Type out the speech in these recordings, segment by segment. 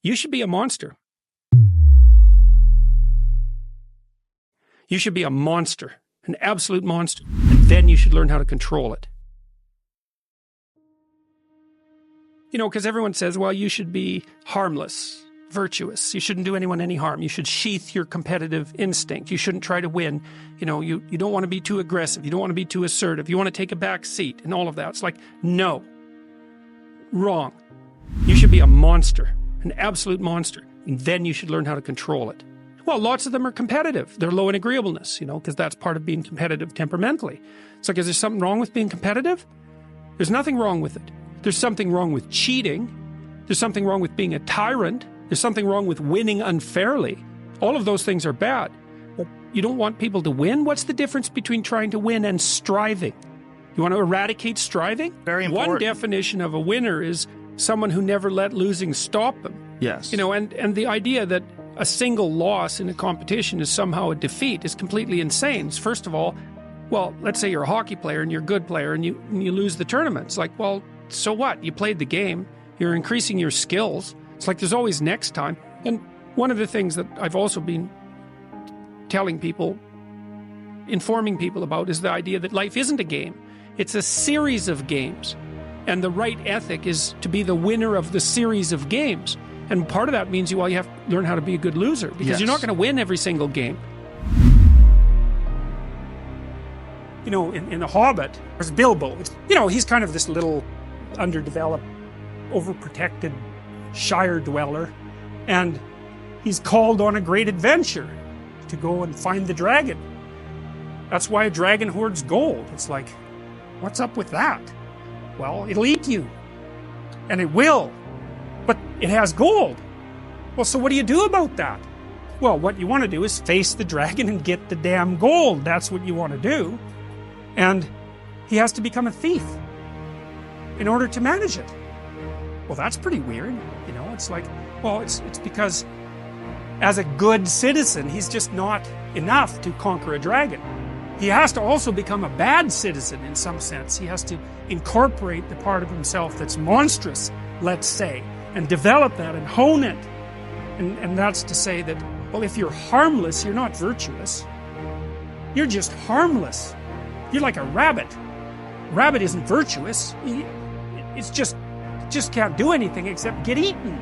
You should be a monster. You should be a monster, an absolute monster, and then you should learn how to control it. You know, because everyone says, well, you should be harmless, virtuous. You shouldn't do anyone any harm. You should sheath your competitive instinct. You shouldn't try to win. You know, you don't want to be too aggressive. You don't want to be too assertive. You want to take a back seat and all of that. It's like, no. Wrong. You should be a monster, an absolute monster, and then you should learn how to control it. Well, lots of them are competitive. They're low in agreeableness, you know, because that's part of being competitive temperamentally. It's like, is there something wrong with being competitive? There's nothing wrong with it. There's something wrong with cheating. There's something wrong with being a tyrant. There's something wrong with winning unfairly. All of those things are bad. But you don't want people to win? What's the difference between trying to win and striving? You want to eradicate striving? Very important. One definition of a winner is someone who never let losing stop them. Yes. You know, and the idea that a single loss in a competition is somehow a defeat is completely insane. First of all, well, let's say you're a hockey player and you're a good player and you lose the tournament. It's like, well, so what? You played the game. You're increasing your skills. It's like there's always next time. And one of the things that I've also been telling people, informing people about, is the idea that life isn't a game. It's a series of games. And the right ethic is to be the winner of the series of games. And part of that means you have to learn how to be a good loser, because you're not going to win every single game. You know, in The Hobbit, there's Bilbo. You know, he's kind of this little underdeveloped, overprotected Shire dweller, and he's called on a great adventure to go and find the dragon. That's why a dragon hoards gold. It's like, what's up with that? Well, it'll eat you. And it will. But it has gold. Well, so what do you do about that? Well, what you want to do is face the dragon and get the damn gold. That's what you want to do. And he has to become a thief in order to manage it. Well, that's pretty weird. You know, it's like, well, it's because as a good citizen, he's just not enough to conquer a dragon. He has to also become a bad citizen in some sense. He has to incorporate the part of himself that's monstrous, let's say, and develop that and hone it. And that's to say that, well, if you're harmless, you're not virtuous. You're just harmless. You're like a rabbit. Rabbit isn't virtuous. It's just can't do anything except get eaten.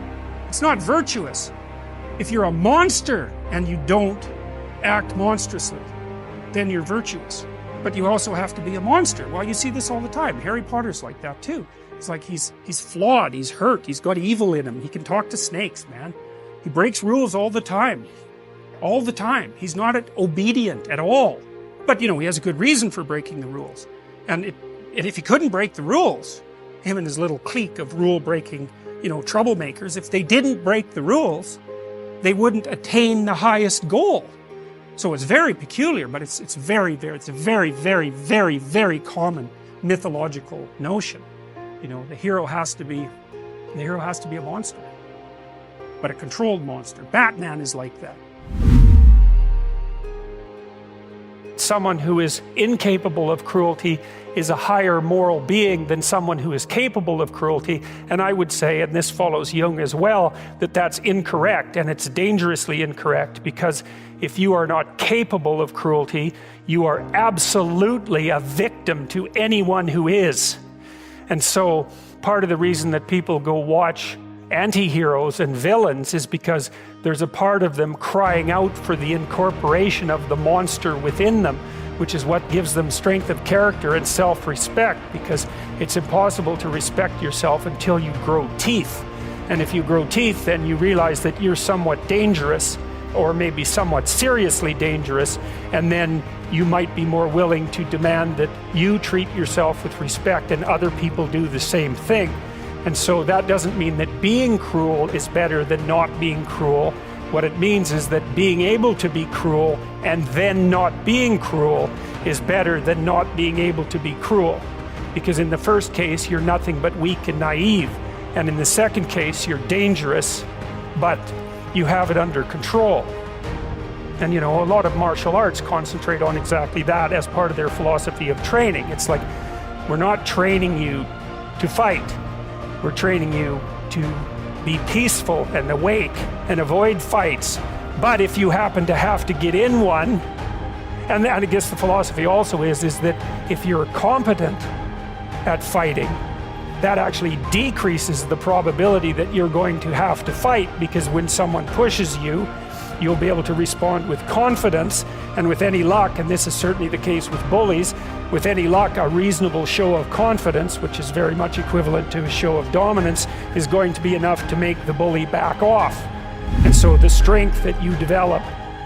It's not virtuous. If you're a monster and you don't act monstrously, then you're virtuous. But you also have to be a monster. Well, you see this all the time. Harry Potter's like that too. It's like he's flawed, he's hurt, he's got evil in him. He can talk to snakes, man. He breaks rules all the time. All the time. He's not obedient at all. But, you know, he has a good reason for breaking the rules. And if he couldn't break the rules, him and his little clique of rule-breaking, you know, troublemakers, if they didn't break the rules, they wouldn't attain the highest goal. So it's very peculiar, but it's a very, very common mythological notion. You know, the hero has to be a monster, but a controlled monster. Batman is like that. Someone who is incapable of cruelty is a higher moral being than someone who is capable of cruelty. And I would say, and this follows Jung as well, that that's incorrect, and it's dangerously incorrect, because if you are not capable of cruelty, you are absolutely a victim to anyone who is. And so part of the reason that people go watch anti-heroes and villains is because there's a part of them crying out for the incorporation of the monster within them, which is what gives them strength of character and self-respect, because it's impossible to respect yourself until you grow teeth. And if you grow teeth, then you realize that you're somewhat dangerous, or maybe somewhat seriously dangerous, and then you might be more willing to demand that you treat yourself with respect and other people do the same thing. And so that doesn't mean that being cruel is better than not being cruel. What it means is that being able to be cruel and then not being cruel is better than not being able to be cruel. Because in the first case, you're nothing but weak and naive. And in the second case, you're dangerous, but you have it under control. And, you know, a lot of martial arts concentrate on exactly that as part of their philosophy of training. It's like, we're not training you to fight. We're training you to be peaceful and awake and avoid fights. But if you happen to have to get in one, and I guess the philosophy also is that if you're competent at fighting, that actually decreases the probability that you're going to have to fight, because when someone pushes you, you'll be able to respond with confidence, and with any luck, and this is certainly the case with bullies, with any luck, a reasonable show of confidence, which is very much equivalent to a show of dominance, is going to be enough to make the bully back off. And so the strength that you develop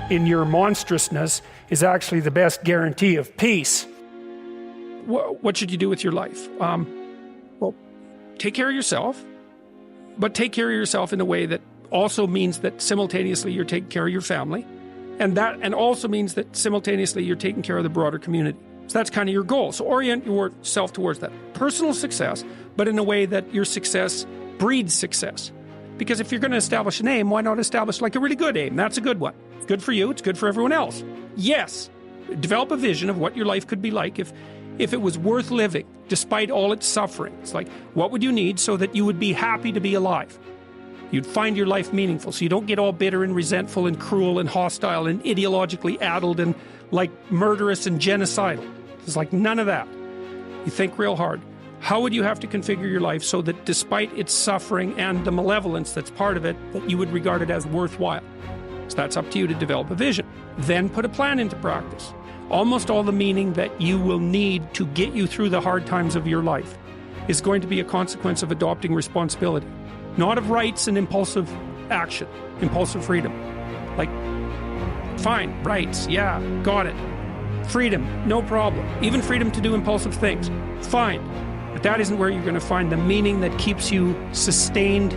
in your monstrousness is actually the best guarantee of peace. What should you do with your life? Well, take care of yourself, but take care of yourself in a way that also means that simultaneously you're taking care of your family, and also means that simultaneously you're taking care of the broader community. So that's kind of your goal. So orient yourself towards that personal success, but in a way that your success breeds success. Because if you're going to establish an aim, why not establish like a really good aim? That's a good one. It's good for you, it's good for everyone else. Yes, develop a vision of what your life could be like if it was worth living, despite all its suffering. It's like, what would you need so that you would be happy to be alive? You'd find your life meaningful, so you don't get all bitter and resentful and cruel and hostile and ideologically addled and like murderous and genocidal. It's like none of that. You think real hard. How would you have to configure your life so that despite its suffering and the malevolence that's part of it, that you would regard it as worthwhile? So that's up to you to develop a vision. Then put a plan into practice. Almost all the meaning that you will need to get you through the hard times of your life is going to be a consequence of adopting responsibility. Not of rights and impulsive action, impulsive freedom. Like, fine, rights, yeah, got it. Freedom, no problem. Even freedom to do impulsive things, fine. But that isn't where you're going to find the meaning that keeps you sustained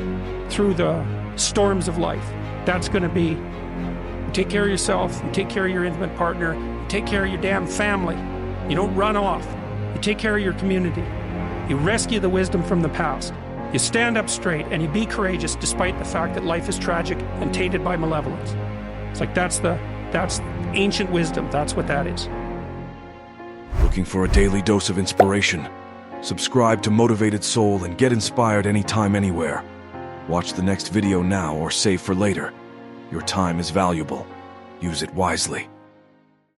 through the storms of life. That's going to be, you take care of yourself, you take care of your intimate partner, you take care of your damn family. You don't run off. You take care of your community. You rescue the wisdom from the past. You stand up straight and you be courageous despite the fact that life is tragic and tainted by malevolence. It's like that's ancient wisdom. That's what that is. Looking for a daily dose of inspiration? Subscribe to Motivated Soul and get inspired anytime, anywhere. Watch the next video now or save for later. Your time is valuable. Use it wisely.